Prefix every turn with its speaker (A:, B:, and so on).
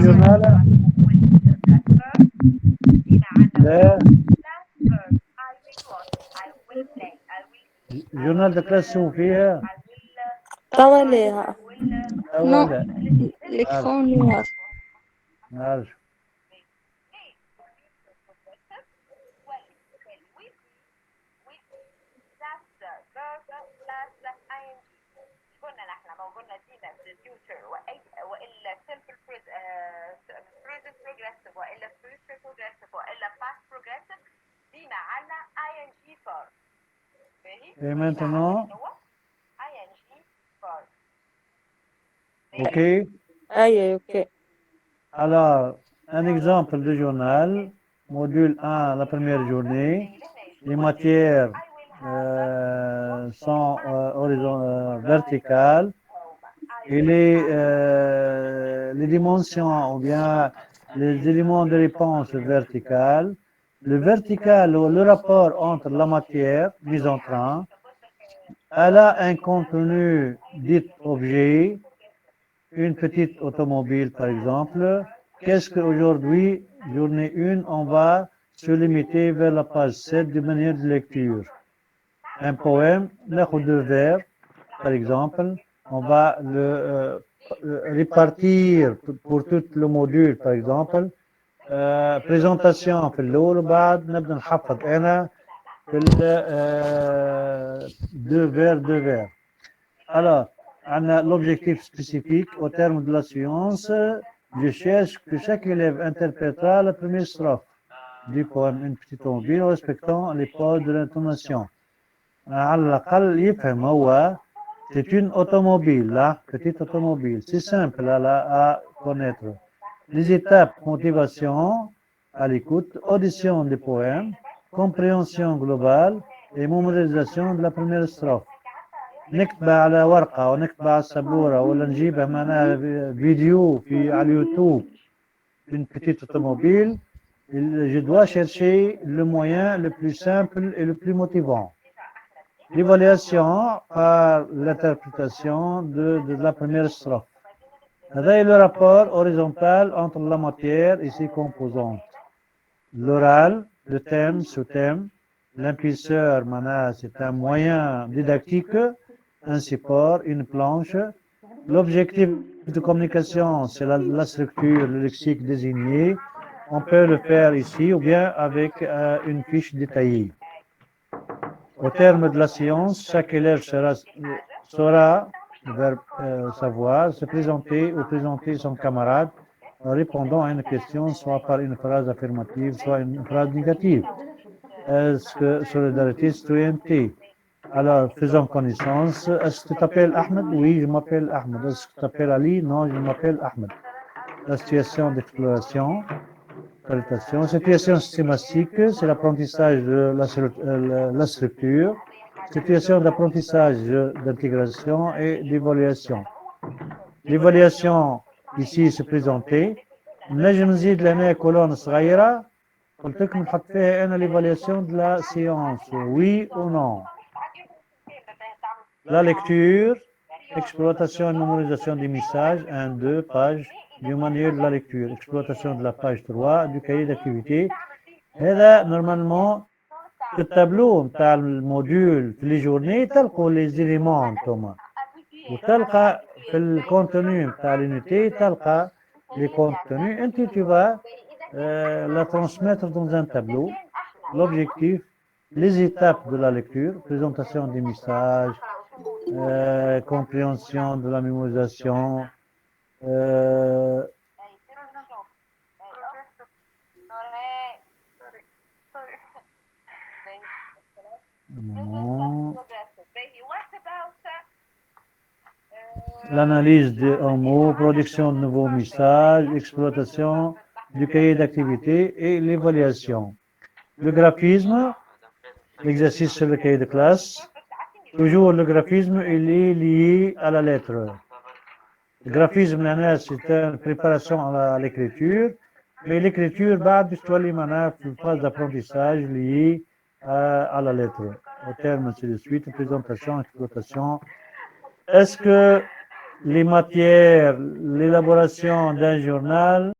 A: journal? Le journal de classe شو فيها؟
B: طواليها. نو،
A: ولا عارف
B: l'écran noir.
A: عارف Et maintenant, ok.
B: أي أوكي.
A: Alors, un exemple de journal, module 1, la première journée. Les matières sont verticales et les dimensions ou bien les éléments de réponse verticales. Le vertical ou le rapport entre la matière mise en train, elle a un contenu dit objet, une petite automobile par exemple. Qu'est-ce qu'aujourd'hui, journée 1, on va se limiter vers la page 7 de manière de lecture. Un poème, l'œuvre de vers, par exemple, on va le répartir pour tout le module, par exemple. présentation في الأول وبعد نبدأ نحفظ أنا في deux vers. Alors, on a l'objectif spécifique au terme de la séance. Je cherche que chaque élève interprétera la première strophe du poème Une petite automobile en respectant les pauses de l'intonation. على الأقل يفهم هو c'est une automobile, là, petite automobile. C'est simple à connaître. Les étapes motivation à l'écoute, audition des poèmes, compréhension globale et mémorisation de la première strophe. نكتبها على ورقة ونكتبها على السبورة ولا نجيبها معنا فيديو على اليوتيوب une petite automobile. Je dois chercher le moyen le plus simple et le plus motivant. L'évaluation par l'interprétation de la première strophe. هذا est le rapport horizontal entre la matière et ses composantes. L'oral, le thème, sous-thème, l'impulseur, c'est un moyen didactique, un support, une planche. L'objectif de communication, c'est la structure, le lexique désigné. On peut le faire ici ou bien avec une fiche détaillée. Au terme de la séance, chaque élève saura savoir se présenter ou présenter son camarade en répondant à une question, soit par une phrase affirmative, soit une phrase négative. Est-ce que solidarité, citoyenneté? Alors, faisons connaissance. Est-ce que tu t'appelles Ahmed? Oui, je m'appelle Ahmed. Est-ce que tu t'appelles Ali? Non, je m'appelle Ahmed. La situation d'exploration. Situation systématique, c'est l'apprentissage de la structure. Situation d'apprentissage d'intégration et d'évaluation. L'évaluation ici se présentait. نجم نزيد لهنا كولون صغيرة قلت لكم نحط فيها أنا l'évaluation de la séance, oui ou non. La lecture, exploitation et mémorisation des messages, 1-2 pages du manuel de la lecture, exploitation de la page 3 du cahier d'activité. هذا normalement التابلو نتاع الموديول في لي جورني تلقوا لي زيليمون نتوما وتلقى في الكونتوني نتاع لونيتي تلقى لي كونتوني انت tu vas la transmettre dans un tableau. L'objectif, les étapes de la lecture, présentation des messages, compréhension de la mémorisation, l'analyse en mots, production de nouveaux messages, exploitation du cahier d'activité et l'évaluation. Le graphisme, l'exercice sur le cahier de classe. Toujours le graphisme, il est lié à la lettre. Le graphisme, c'est une préparation à l'écriture, mais l'écriture, une phase d'apprentissage liée à la lettre. Au terme, c'est de suite, présentation, exploitation. Est-ce que les matières, l'élaboration d'un journal,